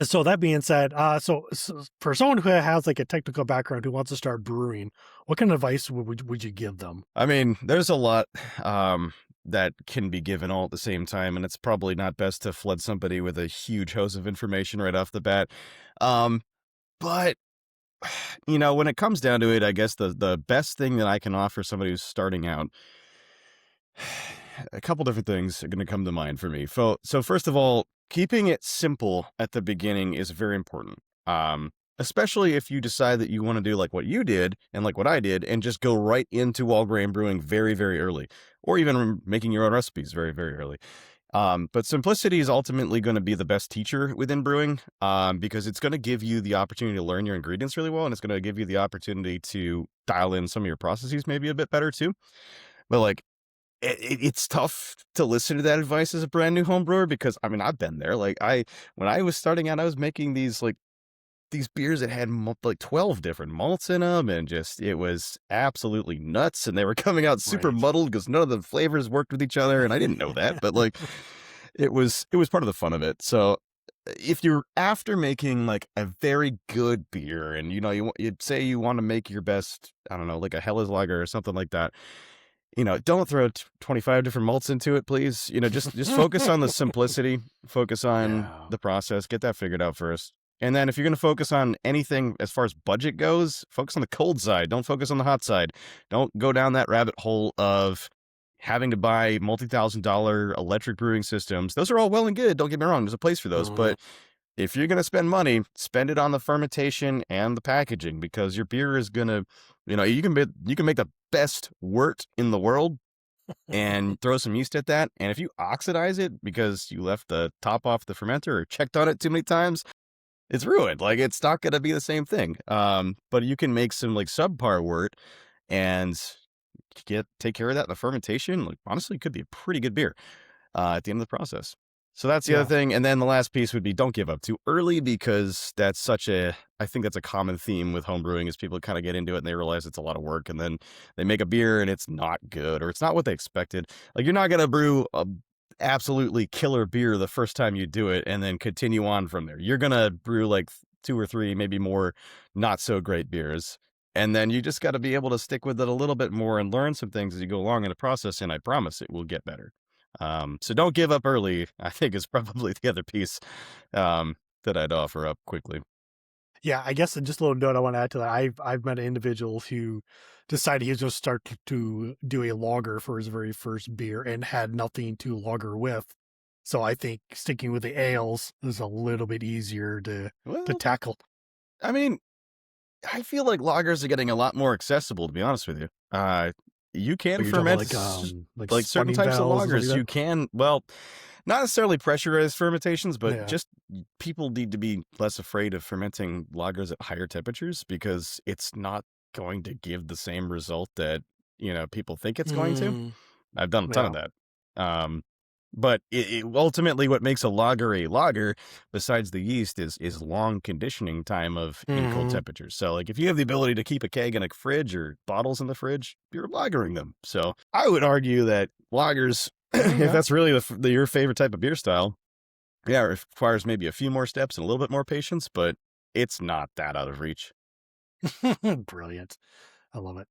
So that being said, so for someone who has like a technical background who wants to start brewing, what kind of advice would you give them? I mean, there's a lot that can be given all at the same time, and it's probably not best to flood somebody with a huge hose of information right off the bat. Um, but when it comes down to it, I guess the best thing that I can offer somebody who's starting out, a couple different things are going to come to mind for me. So first of all, keeping it simple at the beginning is very important. Especially if you decide that you want to do like what you did and like what I did and just go right into all grain brewing very, very early, or even making your own recipes very, very early. But simplicity is ultimately going to be the best teacher within brewing, because it's going to give you the opportunity to learn your ingredients really well, and it's going to give you the opportunity to dial in some of your processes maybe a bit better too. But like, it's tough to listen to that advice as a brand new home brewer because I mean I've been there. Like when I was starting out, I was making these beers that had like 12 different malts in them, and just it was absolutely nuts. And they were coming out super Right. muddled because none of the flavors worked with each other, and I didn't know that. But like it was part of the fun of it. So if you're after making like a very good beer, and you'd say you want to make your best, I don't know, like a Helles lager or something like that, don't throw 25 different malts into it, please. Just focus on the simplicity, focus on Yeah. the process, get that figured out first. And then if you're going to focus on anything as far as budget goes, focus on the cold side. Don't focus on the hot side. Don't go down that rabbit hole of having to buy multi-$1,000 electric brewing systems. Those are all well and good. Don't get me wrong. There's a place for those. Mhm. But if you're going to spend money, spend it on the fermentation and the packaging, because your beer is going to, you can make the best wort in the world and throw some yeast at that. And if you oxidize it because you left the top off the fermenter or checked on it too many times, it's ruined. Like, it's not going to be the same thing. But you can make some like subpar wort and take care of that in the fermentation. Like, honestly, it could be a pretty good beer at the end of the process. So that's the other Yeah. thing. And then the last piece would be don't give up too early, because I think that's a common theme with home brewing is people kind of get into it and they realize it's a lot of work, and then they make a beer and it's not good or it's not what they expected. Like, you're not going to brew a absolutely killer beer the first time you do it and then continue on from there. You're going to brew like two or three, maybe more, not so great beers. And then you just got to be able to stick with it a little bit more and learn some things as you go along in the process. And I promise it will get better. So don't give up early, I think, is probably the other piece that I'd offer up quickly. Yeah, I guess just a little note I want to add to that. I've met individuals who decided he was going to start to do a lager for his very first beer and had nothing to lager with. So I think sticking with the ales is a little bit easier to Well, tackle. I mean, I feel like lagers are getting a lot more accessible, to be honest with you. You can Like you're talking about ferment like like certain spawning types of valves and stuff lagers. like You can, well, not necessarily pressurized fermentations, that. but Yeah. just people need to be less afraid of fermenting lagers at higher temperatures, because it's not going to give the same result that, people think it's going to. Mm, I've done a ton of yeah. that. Um, but ultimately what makes a lager, besides the yeast, is long conditioning time of in cold Hmm. temperatures. So like if you have the ability to keep a keg in a fridge or bottles in the fridge, you're lagering them. So I would argue that lagers, Yeah. if Yeah. that's really your favorite type of beer style, yeah, it requires maybe a few more steps and a little bit more patience, but it's not that out of reach. Brilliant. I love it.